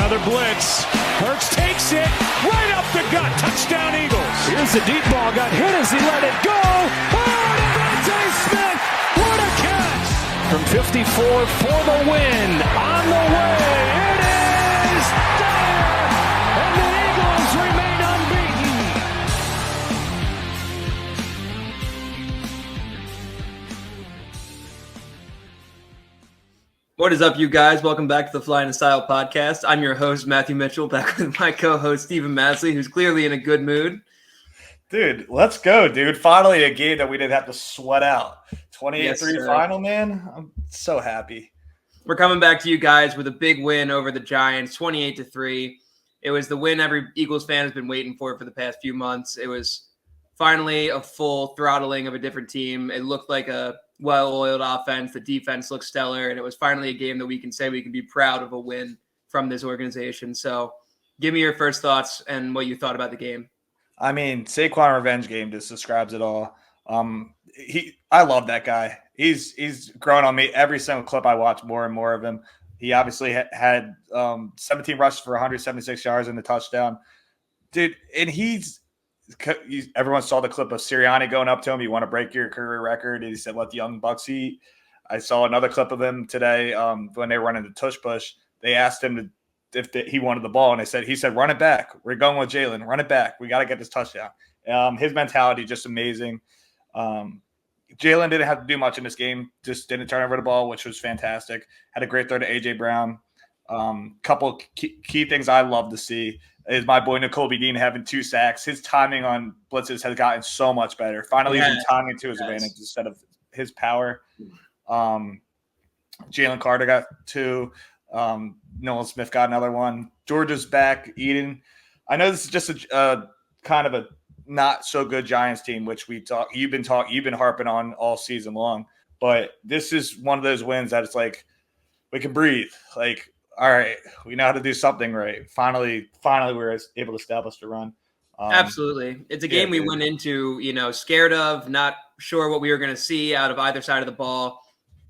Another blitz. Hurts takes it right up the gut. Touchdown Eagles. Here's the deep ball. Got hit as he let it go. Oh, Devontae Smith. What a catch. From 54 for the win. On the way. It is there. And the Eagles remain unbeaten. What is up, you guys? Welcome back to the Flyin Style podcast. I'm your host, Matthew Mitchell, back with my co-host, Steven Maslij, who's clearly in a good mood. Dude, let's go, dude. Finally a game that we didn't have to sweat out. 28-3 Yes, final, man. I'm so happy. We're coming back to you guys with a big win over the Giants, 28-3. It was the win every Eagles fan has been waiting for the past few months. It was finally a full throttling of a different team. It looked like a well-oiled offense. The defense looked stellar, and it was finally a game that we can say we can be proud of a win from this organization. So give me your first thoughts and what you thought about the game. I mean, Saquon revenge game just describes it all. I love that guy. He's grown on me. Every single clip I watch, more and more of him. He obviously had 17 rushes for 176 yards and a touchdown. Dude, and everyone saw the clip of Sirianni going up to him. You want to break your career record? And he said, let the young bucks eat. I saw another clip of him today when they were running the tush push. They asked him if he wanted the ball, and he said, run it back. We're going with Jalen. Run it back. We got to get this touchdown. His mentality, just amazing. Jalen didn't have to do much in this game. Just didn't turn over the ball, which was fantastic. Had a great throw to A.J. Brown. Couple key things I love to see is my boy Nakobe Dean having 2 sacks. His timing on blitzes has gotten so much better. Finally, using timing to his advantage instead of his power. Jalen Carter got 2. Nolan Smith got another one. Georgia's back eating. I know this is just a kind of a not so good Giants team, which you've been harping on all season long. But this is one of those wins that it's like we can breathe. Like, all right, we know how to do something right. Finally, we were able to establish the run. Absolutely. It's a game we went into, scared of, not sure what we were going to see out of either side of the ball.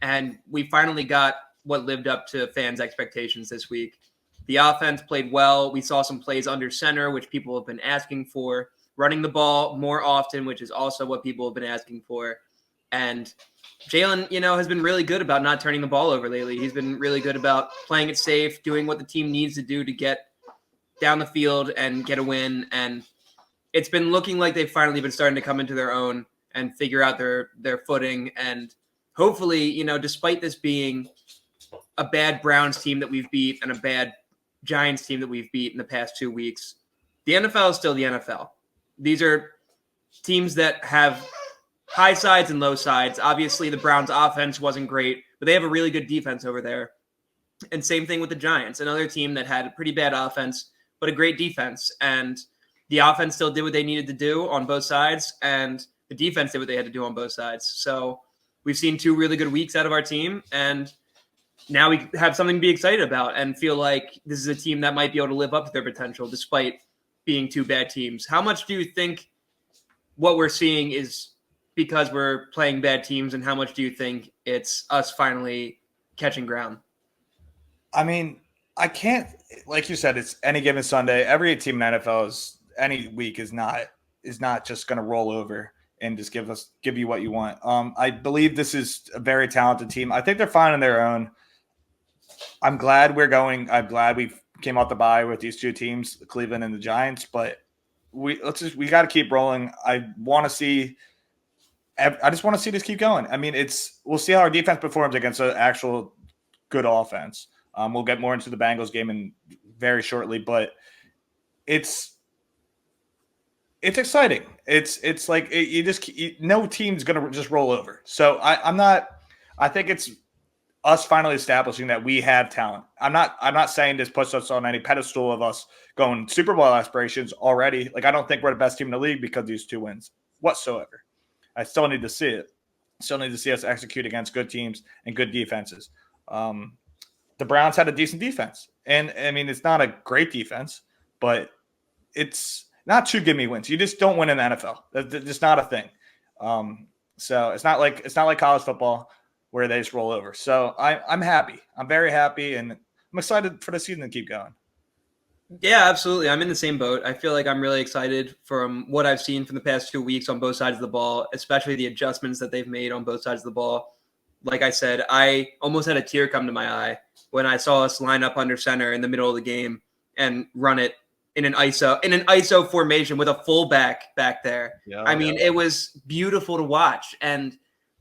And we finally got what lived up to fans' expectations this week. The offense played well. We saw some plays under center, which people have been asking for. Running the ball more often, which is also what people have been asking for. And Jalen, has been really good about not turning the ball over lately. He's been really good about playing it safe, doing what the team needs to do to get down the field and get a win. And it's been looking like they've finally been starting to come into their own and figure out their footing. And hopefully, despite this being a bad Browns team that we've beat and a bad Giants team that we've beat in the past 2 weeks, the NFL is still the NFL. These are teams that have high sides and low sides. Obviously, the Browns' offense wasn't great, but they have a really good defense over there. And same thing with the Giants, another team that had a pretty bad offense, but a great defense. And the offense still did what they needed to do on both sides, and the defense did what they had to do on both sides. So we've seen 2 really good weeks out of our team, and now we have something to be excited about and feel like this is a team that might be able to live up to their potential despite being 2 bad teams. How much do you think what we're seeing is because we're playing bad teams, and how much do you think it's us finally catching ground? I mean, I can't, like you said, it's any given Sunday. Every team in the NFL any week is not just going to roll over and just give you what you want. I believe this is a very talented team. I think they're finding their own. I'm glad we came out the bye with these 2 teams, Cleveland and the Giants, but we got to keep rolling. I just want to see this keep going. I mean, we'll see how our defense performs against an actual good offense. We'll get more into the Bengals game very shortly, but it's exciting. It's like no team's gonna just roll over. So I think it's us finally establishing that we have talent. I'm not saying this puts us on any pedestal of us going Super Bowl aspirations already. Like, I don't think we're the best team in the league because of these 2 wins whatsoever. I still need to see it. Still need to see us execute against good teams and good defenses. The Browns had a decent defense. And, I mean, it's not a great defense, but it's not 2 gimme wins. You just don't win in the NFL. That's just not a thing. So it's not like college football where they just roll over. So I'm happy. I'm very happy, and I'm excited for the season to keep going. Yeah, absolutely. I'm in the same boat. I feel like I'm really excited from what I've seen from the past 2 weeks on both sides of the ball, especially the adjustments that they've made on both sides of the ball. Like I said, I almost had a tear come to my eye when I saw us line up under center in the middle of the game and run it in an ISO formation with a fullback back there. Yeah. I mean, it was beautiful to watch, and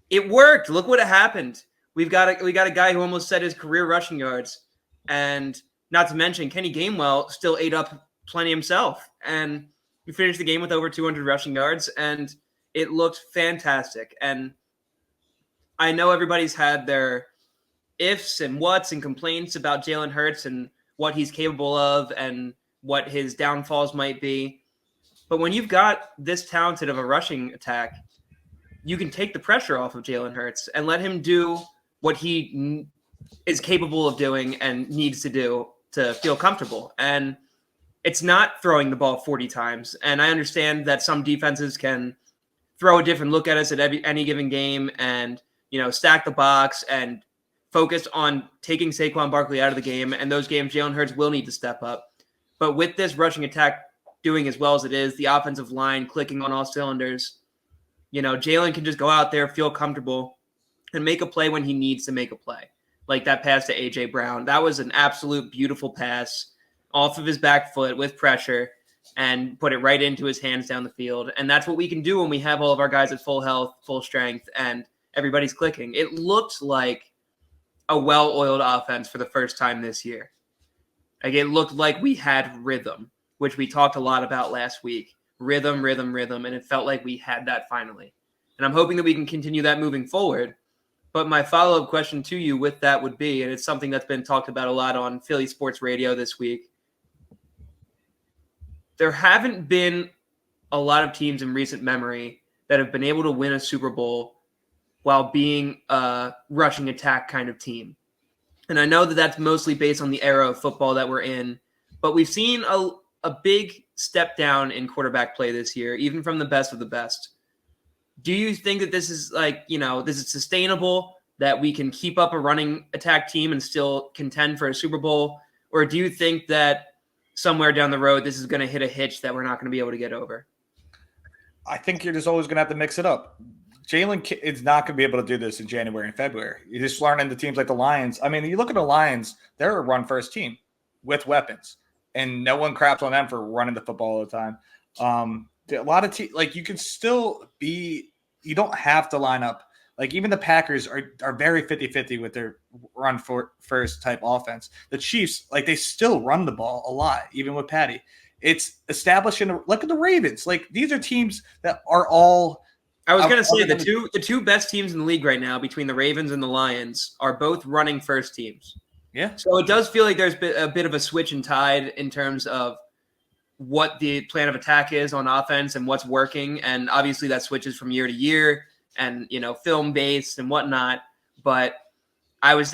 it worked. Look what happened. We got a guy who almost set his career rushing yards, and not to mention Kenny Gainwell still ate up plenty himself, and we finished the game with over 200 rushing yards, and it looked fantastic. And I know everybody's had their ifs and whats and complaints about Jalen Hurts and what he's capable of and what his downfalls might be. But when you've got this talented of a rushing attack, you can take the pressure off of Jalen Hurts and let him do what he is capable of doing and needs to do to feel comfortable. And it's not throwing the ball 40 times. And I understand that some defenses can throw a different look at us at any given game and, stack the box and focus on taking Saquon Barkley out of the game. And those games, Jalen Hurts will need to step up. But with this rushing attack doing as well as it is, the offensive line clicking on all cylinders, Jalen can just go out there, feel comfortable, and make a play when he needs to make a play. Like that pass to A.J. Brown. That was an absolute beautiful pass off of his back foot with pressure and put it right into his hands down the field. And that's what we can do when we have all of our guys at full health, full strength, and everybody's clicking. It looked like a well-oiled offense for the first time this year. Like it looked like we had rhythm, which we talked a lot about last week. Rhythm, and it felt like we had that finally. And I'm hoping that we can continue that moving forward. But my follow-up question to you with that would be, and it's something that's been talked about a lot on Philly Sports Radio this week, there haven't been a lot of teams in recent memory that have been able to win a Super Bowl while being a rushing attack kind of team. And I know that that's mostly based on the era of football that we're in, but we've seen a big step down in quarterback play this year, even from the best of the best. Do you think that this is this is sustainable, that we can keep up a running attack team and still contend for a Super Bowl? Or do you think that somewhere down the road, this is going to hit a hitch that we're not going to be able to get over? I think you're just always going to have to mix it up. Jalen is not going to be able to do this in January and February. You just learn into teams like the Lions. I mean, you look at the Lions, they're a run-first team with weapons, and no one craps on them for running the football all the time. A lot of teams, like you can still be – you don't have to line up. Like even the Packers are very 50-50 with their run-first type offense. The Chiefs, like they still run the ball a lot, even with Patty. It's establishing – look at the Ravens. Like these are teams that are all – I was going to say the two best teams in the league right now between the Ravens and the Lions are both running first teams. Yeah. So it does feel like there's a bit of a switch in tide in terms of what the plan of attack is on offense and what's working. And obviously that switches from year to year and, film based and whatnot. But it was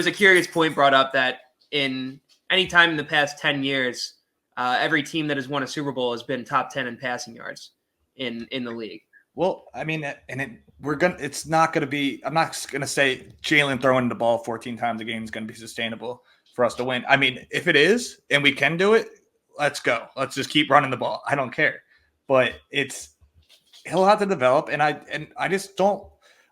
a curious point brought up that in any time in the past 10 years, every team that has won a Super Bowl has been top 10 in passing yards in the league. Well, I mean, it's not going to be, I'm not going to say Jalen throwing the ball 14 times a game is going to be sustainable for us to win. I mean, if it is, and we can do it, let's go. Let's just keep running the ball. I don't care. But he'll have to develop. And I just don't,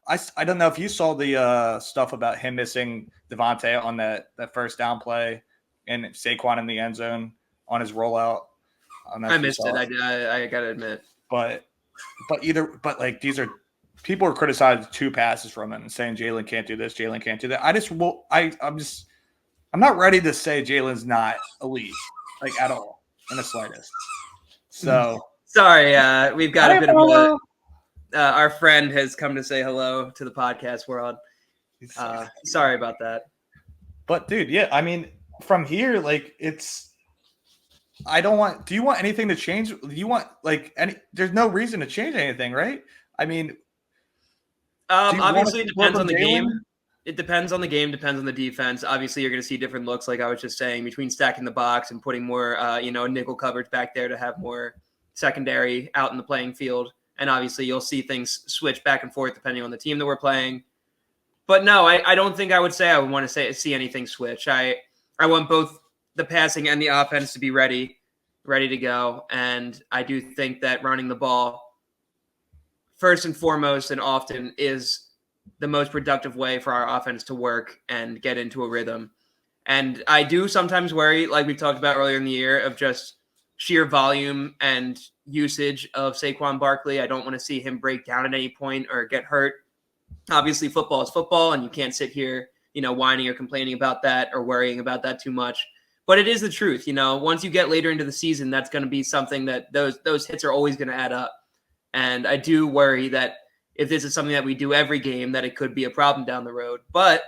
I don't know if you saw the stuff about him missing Devontae on that first down play and Saquon in the end zone on his rollout. I missed it. I got to admit. But these are people are criticizing 2 passes from him and saying Jalen can't do this, Jalen can't do that. I'm not ready to say Jalen's not elite, like at all in the slightest. So sorry, we've got a bit of our friend has come to say hello to the podcast world. Sorry about that. But dude, yeah, I mean, from here, like do you want anything to change? Do you want there's no reason to change anything, right? I mean, obviously it depends on the game. It depends on the game, depends on the defense. Obviously you're going to see different looks, like I was just saying, between stacking the box and putting more, nickel coverage back there to have more secondary out in the playing field. And obviously you'll see things switch back and forth depending on the team that we're playing. But no, I don't think I would say I would want to see anything switch. I want both the passing and the offense to be ready to go. And I do think that running the ball first and foremost and often is the most productive way for our offense to work and get into a rhythm. And I do sometimes worry, like we talked about earlier in the year, of just sheer volume and usage of Saquon Barkley. I don't want to see him break down at any point or get hurt. Obviously, football is football, and you can't sit here, whining or complaining about that or worrying about that too much. But it is the truth. Once you get later into the season, that's going to be something that those hits are always going to add up. And I do worry that if this is something that we do every game, that it could be a problem down the road. But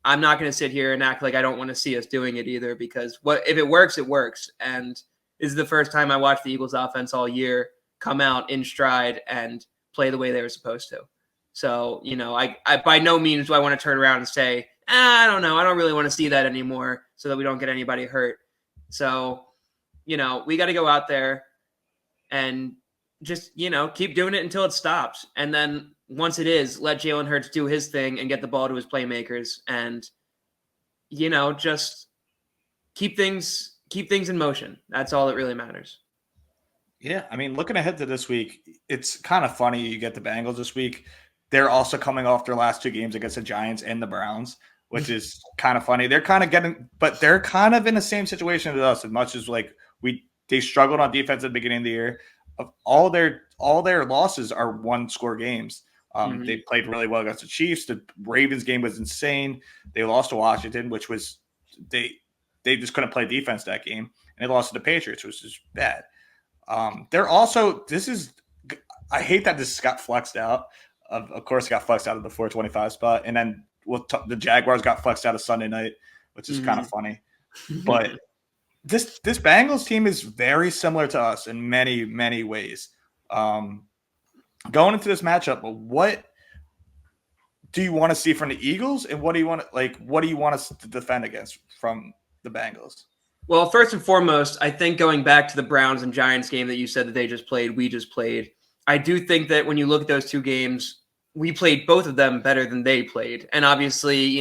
I'm not going to sit here and act like I don't want to see us doing it either, because if it works, it works. And this is the first time I watched the Eagles offense all year come out in stride and play the way they were supposed to. So, I by no means do I want to turn around and say, I don't know, I don't really want to see that anymore so that we don't get anybody hurt. So, we got to go out there and just, keep doing it until it stops. And then once it is, let Jalen Hurts do his thing and get the ball to his playmakers and, just keep things in motion. That's all that really matters. Yeah. I mean, looking ahead to this week, it's kind of funny. You get the Bengals this week. They're also coming off their last two games against the Giants and the Browns, which is kind of funny. They're kind of in the same situation as us, as much as they struggled on defense at the beginning of the year. All their losses are 1-score games. They played really well against the Chiefs. The Ravens game was insane. They lost to Washington, which was they just couldn't play defense that game, and they lost to the Patriots, which is bad. They're also I hate that this got flexed out. Of course, it got flexed out of the 425 spot, and then the Jaguars got flexed out of Sunday night, which is kind of funny. But this Bengals team is very similar to us in many, many ways. Going into this matchup, what do you want to see from the Eagles, and what do you want us to defend against from the Bengals? Well, first and foremost, I think going back to the Browns and Giants game that you said that we just played, I do think that when you look at those two games, we played both of them better than they played. And obviously,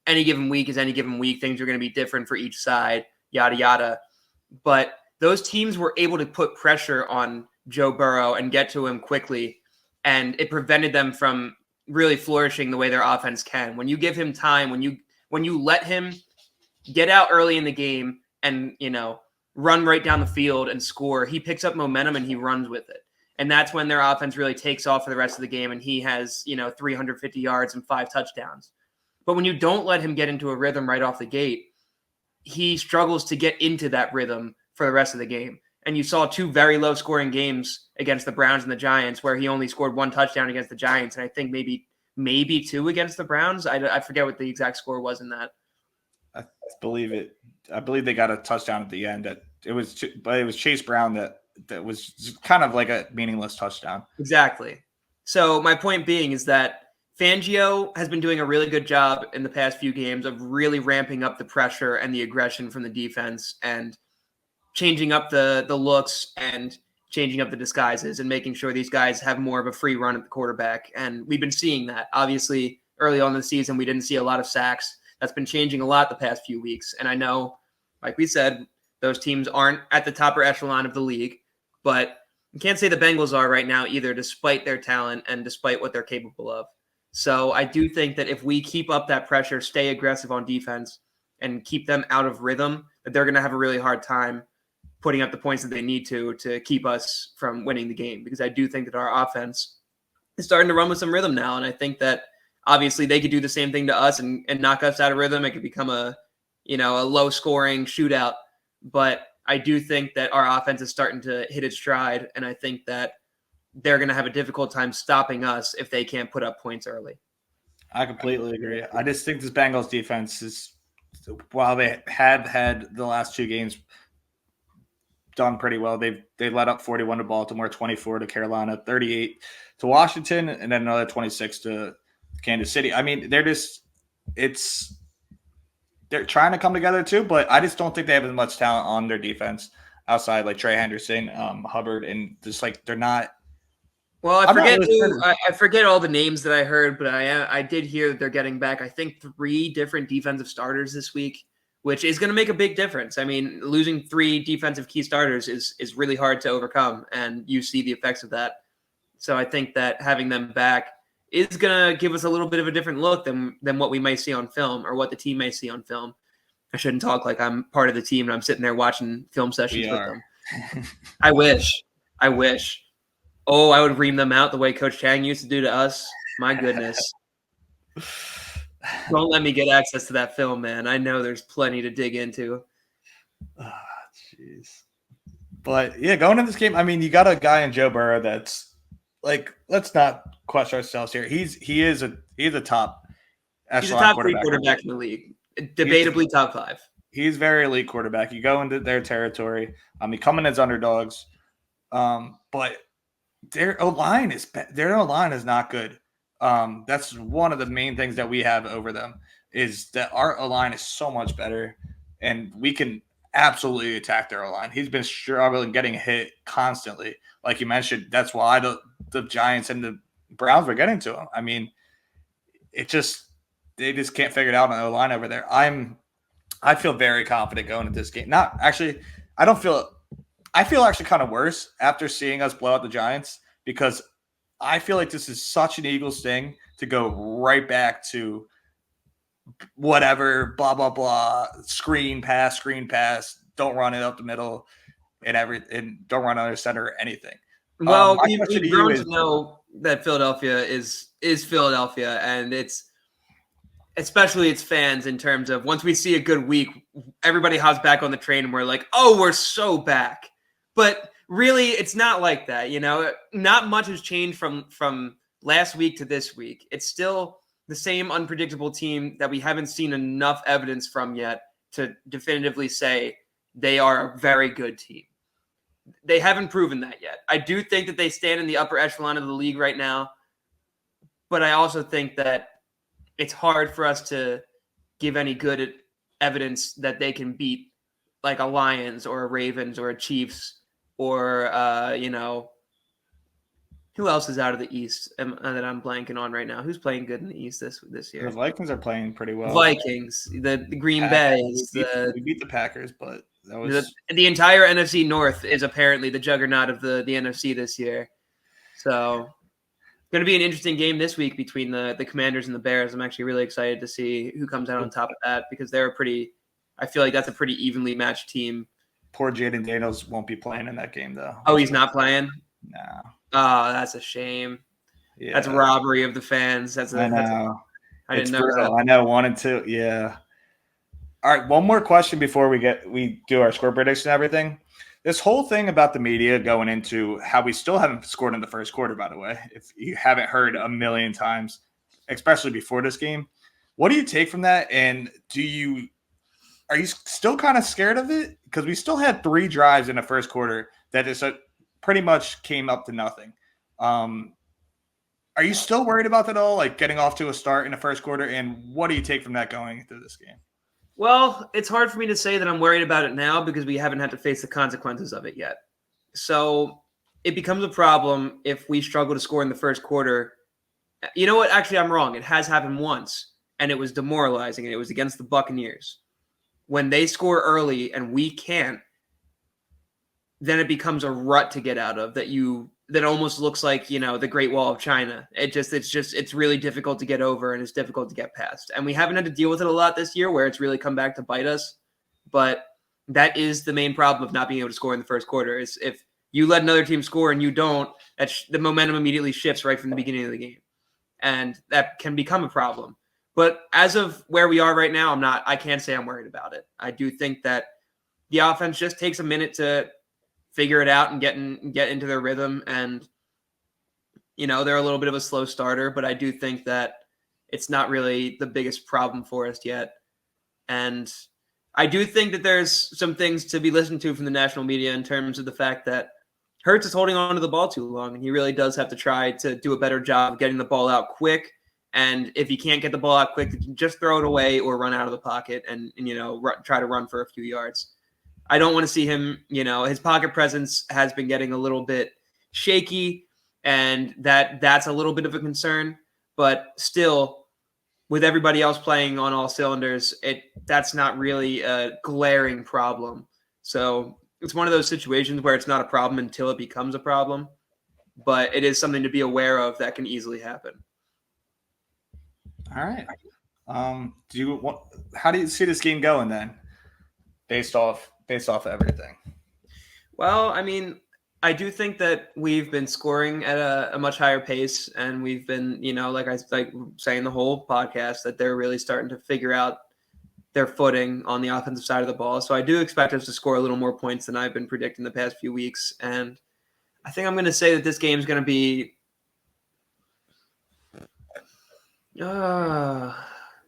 any given week is any given week. Things are going to be different for each side, yada, yada. But those teams were able to put pressure on Joe Burrow and get to him quickly. And it prevented them from really flourishing the way their offense can. When you give him time, when you let him get out early in the game and, run right down the field and score, he picks up momentum and he runs with it. And that's when their offense really takes off for the rest of the game. And he has, 350 yards and 5 touchdowns. But when you don't let him get into a rhythm right off the gate, he struggles to get into that rhythm for the rest of the game. And you saw 2 very low scoring games against the Browns and the Giants, where he only scored 1 touchdown against the Giants. And I think maybe 2 against the Browns. I forget what the exact score was in that. I believe they got a touchdown at the end. It was Chase Brown that was kind of like a meaningless touchdown. Exactly. So my point being is that Fangio has been doing a really good job in the past few games of really ramping up the pressure and the aggression from the defense and changing up the looks and changing up the disguises and making sure these guys have more of a free run at the quarterback. And we've been seeing that. Obviously, early on in the season, we didn't see a lot of sacks. That's been changing a lot the past few weeks. And I know, like we said, those teams aren't at the top echelon of the league, but you can't say the Bengals are right now either, despite their talent and despite what they're capable of. So I do think that if we keep up that pressure, stay aggressive on defense, and keep them out of rhythm, that they're going to have a really hard time putting up the points that they need to keep us from winning the game. Because I do think that our offense is starting to run with some rhythm now. And I think that obviously they could do the same thing to us and knock us out of rhythm. It could become a low scoring shootout. But I do think that our offense is starting to hit its stride. And I think that they're going to have a difficult time stopping us if they can't put up points early. I completely agree. I just think this Bengals defense is, while they have had the last 2 games done pretty well, they let up 41 to Baltimore, 24 to Carolina, 38 to Washington, and then another 26 to Kansas City. I mean, they're trying to come together too, but I just don't think they have as much talent on their defense outside like Trey Henderson, Hubbard, and just they're not. Well, I forget all the names that I heard, but I did hear that they're getting back, I think, 3 different defensive starters this week, which is going to make a big difference. I mean, losing 3 defensive key starters is really hard to overcome, and you see the effects of that. So I think that having them back is going to give us a little bit of a different look than what we might see on film or what the team may see on film. I shouldn't talk like I'm part of the team and I'm sitting there watching film sessions with them. I wish. Oh, I would ream them out the way Coach Chang used to do to us. My goodness. Don't let me get access to that film, man. I know there's plenty to dig into. Jeez. But yeah, going into this game, I mean, you got a guy in Joe Burrow that's like, let's not question ourselves here. He is a top echelon. He's a top 3 quarterback in the league. Debatably top 5. He's very elite quarterback. You go into their territory. You come in as underdogs. But their O-line is not good. That's one of the main things that we have over them is that our O-line is so much better, and we can absolutely attack their O-line. He's been struggling, getting hit constantly. Like you mentioned, that's why the Giants and the Browns were getting to him. I mean, they just can't figure it out on the O-line over there. I feel very confident going into this game. I feel actually kind of worse after seeing us blow out the Giants, because I feel like this is such an Eagles thing to go right back to whatever, blah, blah, blah, screen pass, don't run it up the middle and don't run under center or anything. Well, we've grown to know that Philadelphia is Philadelphia, and it's especially its fans in terms of once we see a good week, everybody hops back on the train and we're like, oh, we're so back. But really, it's not like that. Not much has changed from last week to this week. It's still the same unpredictable team that we haven't seen enough evidence from yet to definitively say they are a very good team. They haven't proven that yet. I do think that they stand in the upper echelon of the league right now, but I also think that it's hard for us to give any good evidence that they can beat like a Lions or a Ravens or a Chiefs or, who else is out of the East that I'm blanking on right now? Who's playing good in the East this year? The Vikings are playing pretty well. Vikings, the Green Bay. We beat the Packers, but that was the entire NFC North is apparently the juggernaut of the NFC this year. So going to be an interesting game this week between the Commanders and the Bears. I'm actually really excited to see who comes out on top of that, because I feel like that's a pretty evenly matched team. Poor Jaden Daniels won't be playing in that game, though. Oh, he's not playing? No. Oh, that's a shame. Yeah. That's a robbery of the fans. I know. I didn't know that. I know, 1 and 2. Yeah. All right, one more question before we do our score prediction and everything. This whole thing about the media going into how we still haven't scored in the first quarter, by the way, if you haven't heard a million times, especially before this game, what do you take from that? And are you still kind of scared of it? Because we still had 3 drives in the first quarter that just pretty much came up to nothing. Are you still worried about that all, like getting off to a start in the first quarter? And what do you take from that going into this game? Well, it's hard for me to say that I'm worried about it now because we haven't had to face the consequences of it yet. So it becomes a problem if we struggle to score in the first quarter. You know what? Actually, I'm wrong. It has happened once, and it was demoralizing, and it was against the Buccaneers. When they score early and we can't, then it becomes a rut to get out of that almost looks like, the Great Wall of China. It's really difficult to get over, and it's difficult to get past. And we haven't had to deal with it a lot this year where it's really come back to bite us. But that is the main problem of not being able to score in the first quarter, is if you let another team score and you don't, the momentum immediately shifts right from the beginning of the game. And that can become a problem. But as of where we are right now, I can't say I'm worried about it. I do think that the offense just takes a minute to figure it out and get into their rhythm. And, they're a little bit of a slow starter, but I do think that it's not really the biggest problem for us yet. And I do think that there's some things to be listened to from the national media in terms of the fact that Hurts is holding on to the ball too long, and he really does have to try to do a better job of getting the ball out quick. And if he can't get the ball out quick, just throw it away or run out of the pocket and try to run for a few yards. I don't want to see him, his pocket presence has been getting a little bit shaky, and that's a little bit of a concern. But still, with everybody else playing on all cylinders, that's not really a glaring problem. So it's one of those situations where it's not a problem until it becomes a problem, but it is something to be aware of that can easily happen. All right. How do you see this game going then, based off everything? Well, I mean, I do think that we've been scoring at a much higher pace, and we've been, like saying the whole podcast, that they're really starting to figure out their footing on the offensive side of the ball. So I do expect us to score a little more points than I've been predicting the past few weeks, and I think I'm going to say that this game is going to be.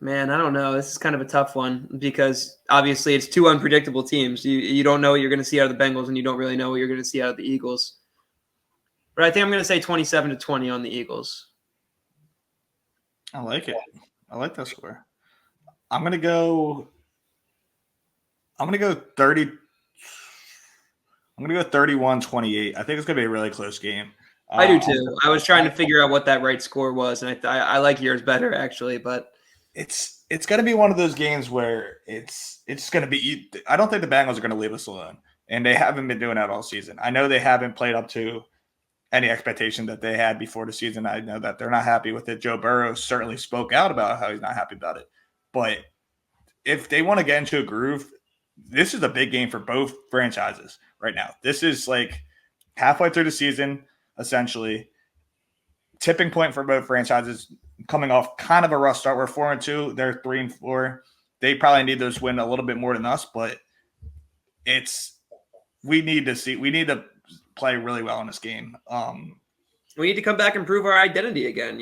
Man, I don't know. This is kind of a tough one because obviously it's two unpredictable teams. You don't know what you're going to see out of the Bengals, and you don't really know what you're going to see out of the Eagles. But I think I'm going to say 27-20 on the Eagles. I like it. I like that score. I'm going to go 30. I'm going to go 31-28. I think it's going to be a really close game. I do too. I was trying to figure out what that right score was, and I like yours better actually, but it's going to be one of those games where it's going to be. I don't think the Bengals are going to leave us alone, and they haven't been doing that all season. I know they haven't played up to any expectation that they had before the season. I know that they're not happy with it. Joe Burrow certainly spoke out about how he's not happy about it. But if they want to get into a groove, this is a big game for both franchises right now. This is like halfway through the season, essentially. Tipping point for both franchises, coming off kind of a rough start. We're 4-2. They're 3-4. They probably need those win a little bit more than us, but we need to play really well in this game. We need to come back and prove our identity again.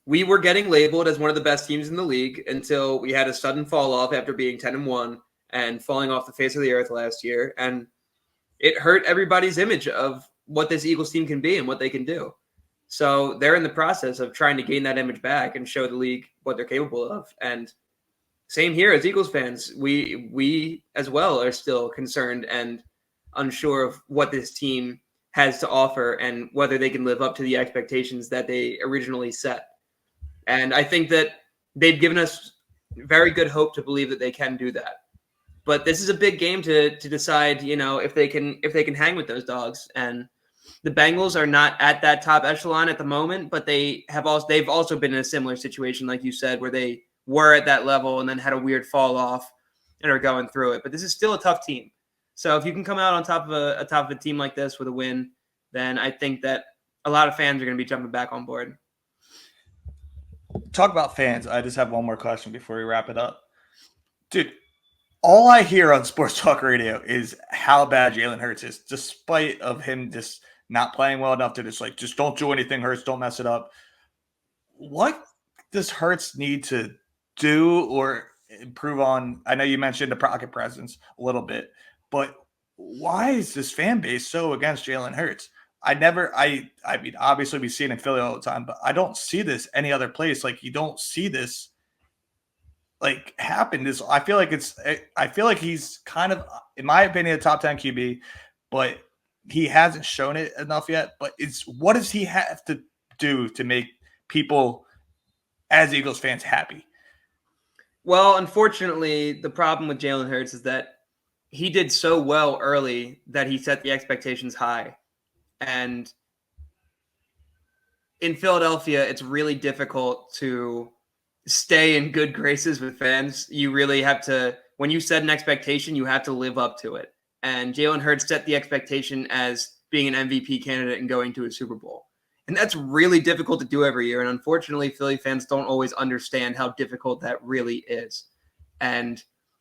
We were getting labeled as one of the best teams in the league until we had a sudden fall off after being 10-1 and falling off the face of the earth last year. And it hurt everybody's image of what this Eagles team can be and what they can do. So they're in the process of trying to gain that image back and show the league what they're capable of. And same here as Eagles fans, we as well are still concerned and unsure of what this team has to offer and whether they can live up to the expectations that they originally set. And I think that they've given us very good hope to believe that they can do that. But this is a big game to decide, if they can hang with those dogs. And the Bengals are not at that top echelon at the moment, but they've also been in a similar situation, like you said, where they were at that level and then had a weird fall off and are going through it. But this is still a tough team. So if you can come out on top of a team like this with a win, then I think that a lot of fans are going to be jumping back on board. Talk about fans. I just have one more question before we wrap it up. Dude, all I hear on sports talk radio is how bad Jalen Hurts is, despite of him just not playing well enough to just don't do anything, Hurts, don't mess it up. What does Hurts need to do or improve on? I know you mentioned the pocket presence a little bit, but why is this fan base so against Jalen Hurts? I mean, obviously we see it in Philly all the time, but I don't see this any other place. Like, you don't see this happen. I feel like he's kind of, in my opinion, a top 10 QB, but he hasn't shown it enough yet. But what does he have to do to make people as Eagles fans happy? Well, unfortunately, the problem with Jalen Hurts is that he did so well early that he set the expectations high. And in Philadelphia, it's really difficult to stay in good graces with fans. You really have to, when you set an expectation, you have to live up to it. And Jalen Hurts set the expectation as being an MVP candidate and going to a Super Bowl. And that's really difficult to do every year. And unfortunately, Philly fans don't always understand how difficult that really is. And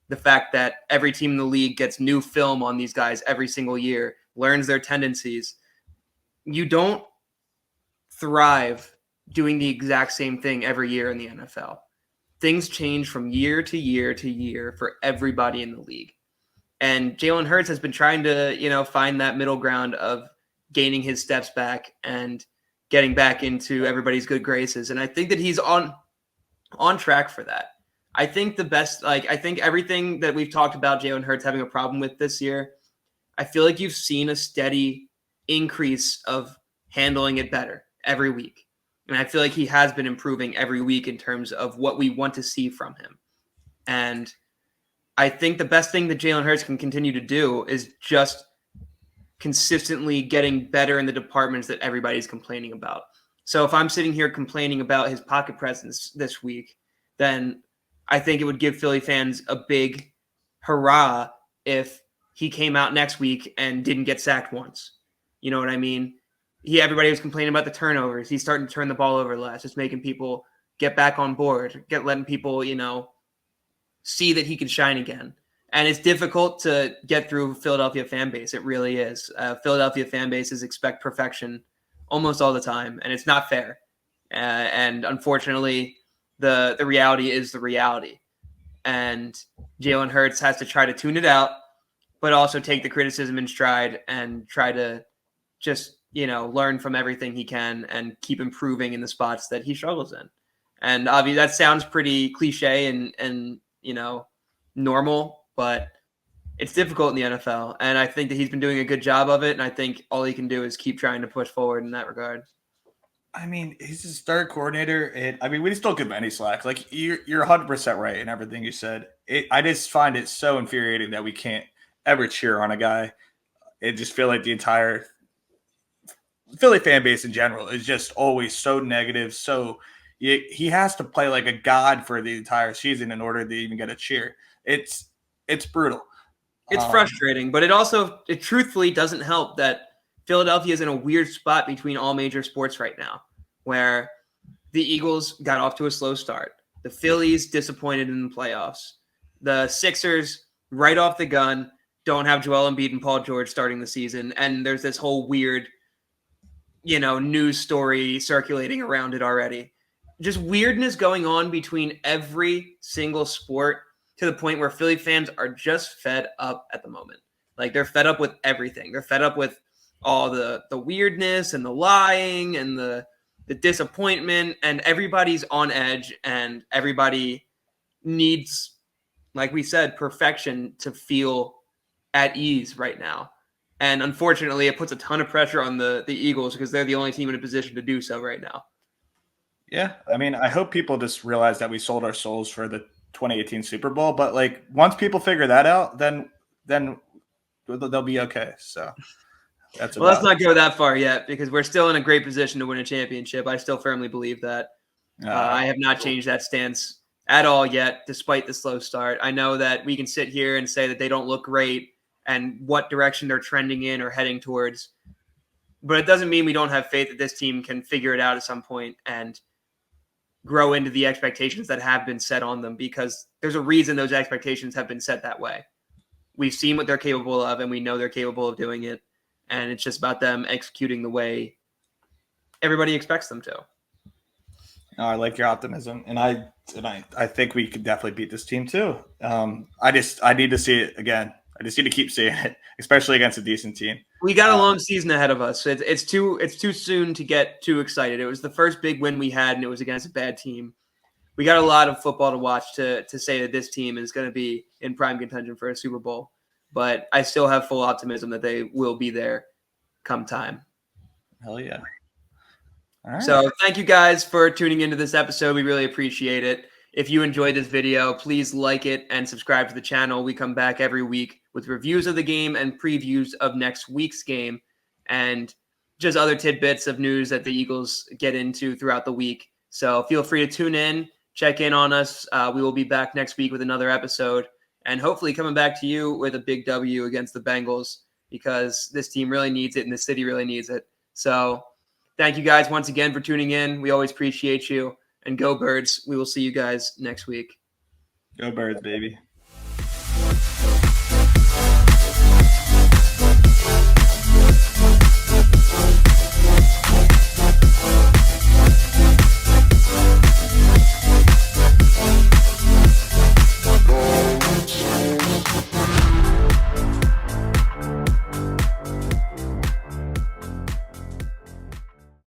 the fact that every team in the league gets new film on these guys every single year, learns their tendencies. You don't thrive doing the exact same thing every year in the NFL. Things change from year to year to year for everybody in the league. And Jalen Hurts has been trying to, find that middle ground of gaining his steps back and getting back into everybody's good graces. And I think that he's on track for that. I think I think everything that we've talked about Jalen Hurts having a problem with this year, I feel like you've seen a steady increase of handling it better every week. And I feel like he has been improving every week in terms of what we want to see from him. And I think the best thing that Jalen Hurts can continue to do is just consistently getting better in the departments that everybody's complaining about. So if I'm sitting here complaining about his pocket presence this week, then I think it would give Philly fans a big hurrah if he came out next week and didn't get sacked once. You know what I mean? Everybody was complaining about the turnovers. He's starting to turn the ball over less. It's making people get back on board, letting people, see that he can shine again. And it's difficult to get through Philadelphia fan base. It really is. Philadelphia fan bases expect perfection almost all the time, and it's not fair. And unfortunately, the reality is the reality. And Jalen Hurts has to try to tune it out, but also take the criticism in stride and try to just, learn from everything he can and keep improving in the spots that he struggles in. And obviously that sounds pretty cliche and normal, but it's difficult in the NFL. And I think that he's been doing a good job of it. And I think all he can do is keep trying to push forward in that regard. I mean, he's his third coordinator. And we just don't give him any slack. Like, you're 100% right in everything you said. I just find it so infuriating that we can't ever cheer on a guy. I just feel like the entire Philly fan base in general is just always so negative. So he has to play like a god for the entire season in order to even get a cheer. It's brutal. It's frustrating, but it truthfully doesn't help that Philadelphia is in a weird spot between all major sports right now, where the Eagles got off to a slow start. The Phillies disappointed in the playoffs. The Sixers, right off the gun, don't have Joel Embiid and Paul George starting the season. And there's this whole weird, news story circulating around it already. Just weirdness going on between every single sport to the point where Philly fans are just fed up at the moment. Like, they're fed up with everything. They're fed up with all the weirdness and the lying and the disappointment, and everybody's on edge, and everybody needs, like we said, perfection to feel at ease right now. And unfortunately, it puts a ton of pressure on the Eagles because they're the only team in a position to do so right now. Yeah. I mean, I hope people just realize that we sold our souls for the 2018 Super Bowl. But, like, once people figure that out, then they'll be okay. So let's not go that far yet, because we're still in a great position to win a championship. I still firmly believe that. I have not changed that stance at all yet, despite the slow start. I know that we can sit here and say that they don't look great and what direction they're trending in or heading towards, but it doesn't mean we don't have faith that this team can figure it out at some point and grow into the expectations that have been set on them, because there's a reason those expectations have been set that way. We've seen what they're capable of, and we know they're capable of doing it. And it's just about them executing the way everybody expects them to. I like your optimism, and I think we could definitely beat this team too. I need to see it again. I just need to keep seeing it, especially against a decent team. We got a long season ahead of us. It's too soon to get too excited. It was the first big win we had, and it was against a bad team. We got a lot of football to watch to say that this team is going to be in prime contention for a Super Bowl. But I still have full optimism that they will be there come time. Hell yeah. All right. So thank you guys for tuning into this episode. We really appreciate it. If you enjoyed this video, please like it and subscribe to the channel. We come back every week with reviews of the game and previews of next week's game and just other tidbits of news that the Eagles get into throughout the week. So feel free to tune in, check in on us. We will be back next week with another episode, and hopefully coming back to you with a big W against the Bengals, because this team really needs it and the city really needs it. So thank you guys once again for tuning in. We always appreciate you. And go Birds. We will see you guys next week. Go Birds, baby.